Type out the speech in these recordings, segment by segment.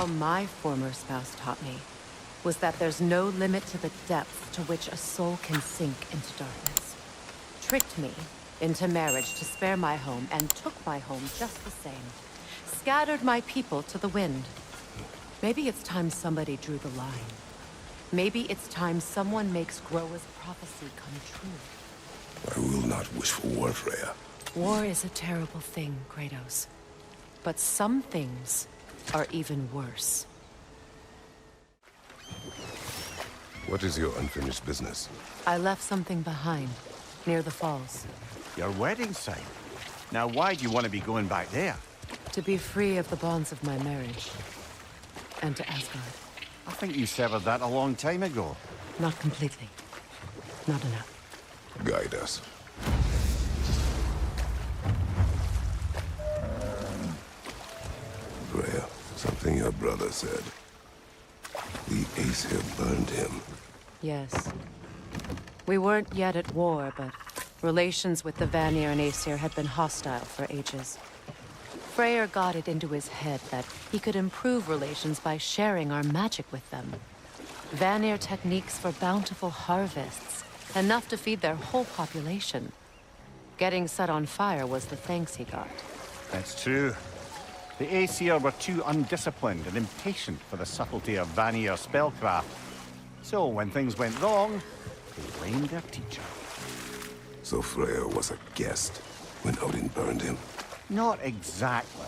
All my former spouse taught me was that there's no limit to the depths to which a soul can sink into darkness. Tricked me into marriage to spare my home and took my home just the same. Scattered my people to the wind. Maybe it's time somebody drew the line. Maybe it's time someone makes Groa's prophecy come true. I will not wish for war, Freya. War is a terrible thing, Kratos. But some things are even worse. What is your unfinished business? I left something behind, near the falls. Your wedding site? Now why do you want to be going back there? To be free of the bonds of my marriage. And to Asgard. I think you severed that a long time ago. Not completely. Not enough. Guide us. Freya, something your brother said. The Aesir burned him. Yes. We weren't yet at war, but relations with the Vanir and Aesir had been hostile for ages. Freyr got it into his head that he could improve relations by sharing our magic with them. Vanir techniques for bountiful harvests, enough to feed their whole population. Getting set on fire was the thanks he got. That's true. The Aesir were too undisciplined and impatient for the subtlety of Vanir spellcraft. So when things went wrong, they blamed their teacher. So Freya was a guest when Odin burned him? Not exactly.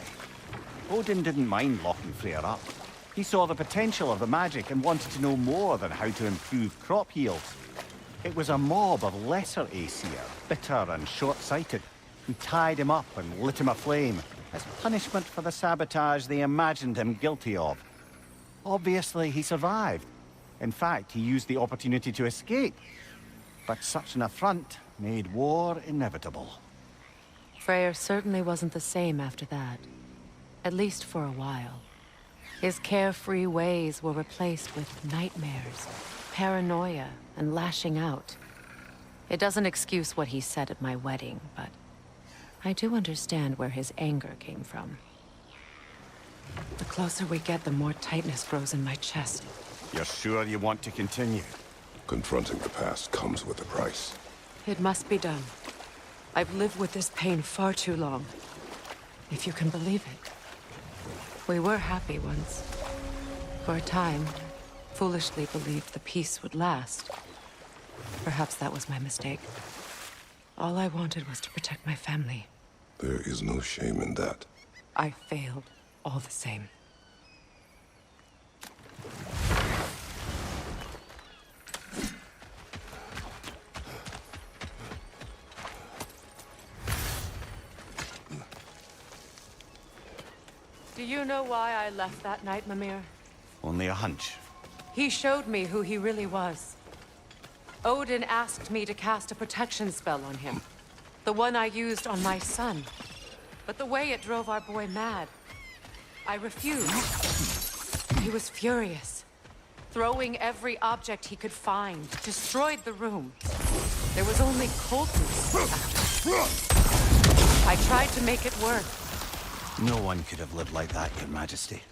Odin didn't mind locking Freya up. He saw the potential of the magic and wanted to know more than how to improve crop yields. It was a mob of lesser Aesir, bitter and short-sighted, who tied him up and lit him aflame as punishment for the sabotage they imagined him guilty of. Obviously, he survived. In fact, he used the opportunity to escape. But such an affront made war inevitable. Freyr certainly wasn't the same after that. At least for a while. His carefree ways were replaced with nightmares, paranoia, and lashing out. It doesn't excuse what he said at my wedding, but I do understand where his anger came from. The closer we get, the more tightness grows in my chest. You're sure you want to continue? Confronting the past comes with a price. It must be done. I've lived with this pain far too long. If you can believe it. We were happy once. For a time, foolishly believed the peace would last. Perhaps that was my mistake. All I wanted was to protect my family. There is no shame in that. I failed, all the same. Do you know why I left that night, Mimir? Only a hunch. He showed me who he really was. Odin asked me to cast a protection spell on him. The one I used on my son. But the way it drove our boy mad, I refused. He was furious. Throwing every object he could find, destroyed the room. There was only coldness after. I tried to make it work. No one could have lived like that, Your Majesty.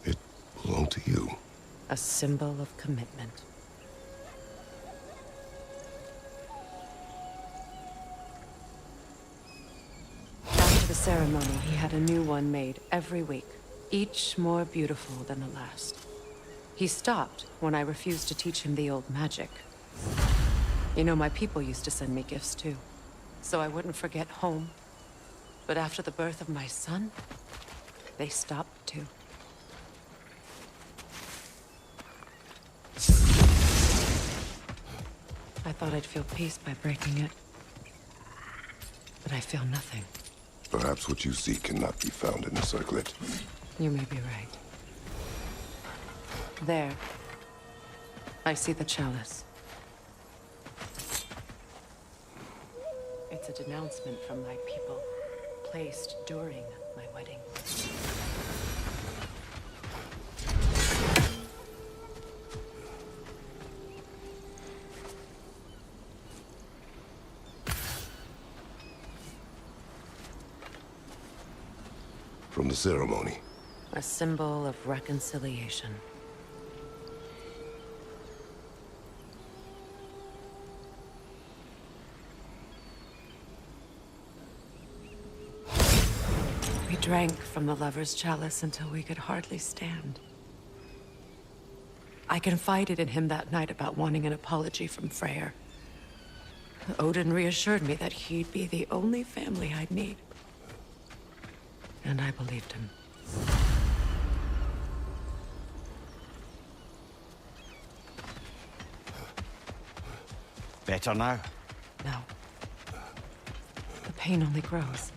It belonged to you. A symbol of commitment. After the ceremony, he had a new one made every week, each more beautiful than the last. He stopped when I refused to teach him the old magic. You know, my people used to send me gifts too, so I wouldn't forget home. But after the birth of my son, they stopped too. I thought I'd feel peace by breaking it. But I feel nothing. Perhaps what you seek cannot be found in the circlet. You may be right. There. I see the chalice. It's a denouncement from my people, placed during my wedding. from the ceremony. A symbol of reconciliation. We drank from the lover's chalice until we could hardly stand. I confided in him that night about wanting an apology from Freya. Odin reassured me that he'd be the only family I'd need. And I believed him. Better now? No. The pain only grows.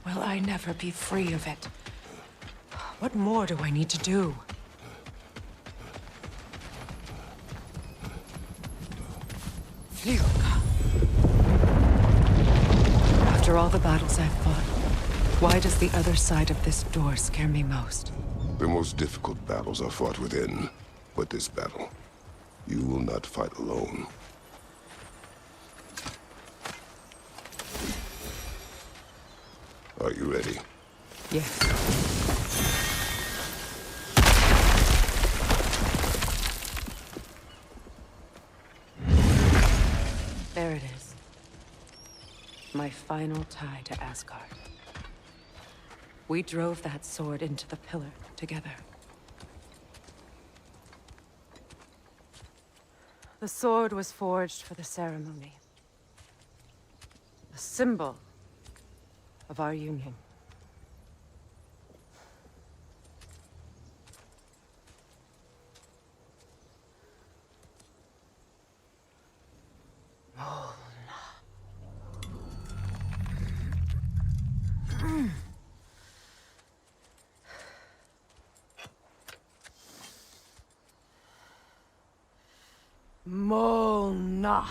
Will I never be free of it? What more do I need to do? After all the battles I've fought, why does the other side of this door scare me most? The most difficult battles are fought within, but this battle, you will not fight alone. Are you ready? Yes. There it is. My final tie to Asgard. We drove that sword into the pillar together. The sword was forged for the ceremony. A symbol of our union. Mona.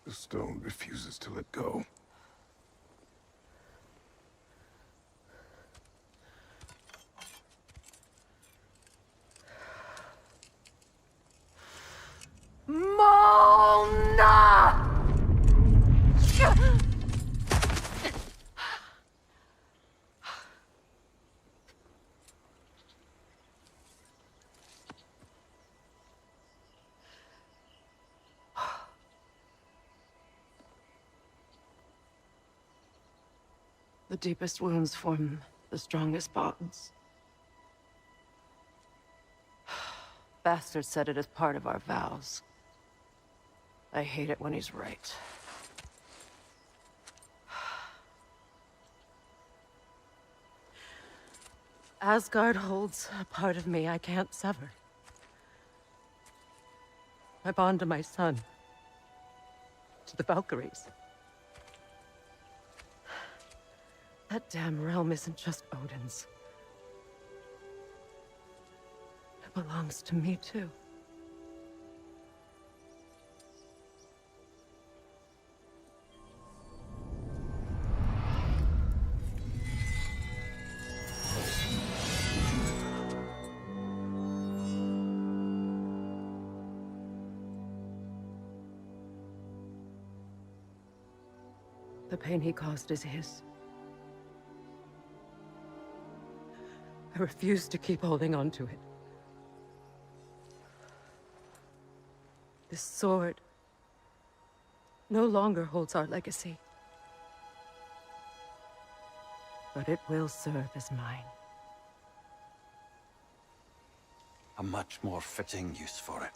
The stone refuses to let go. Mona! The deepest wounds form the strongest bonds. Bastard said it as part of our vows. I hate it when he's right. Asgard holds a part of me I can't sever. I bond to my son. To the Valkyries. That damn realm isn't just Odin's. It belongs to me, too. The pain he caused is his. I refuse to keep holding on to it. This sword no longer holds our legacy. But it will serve as mine. A much more fitting use for it.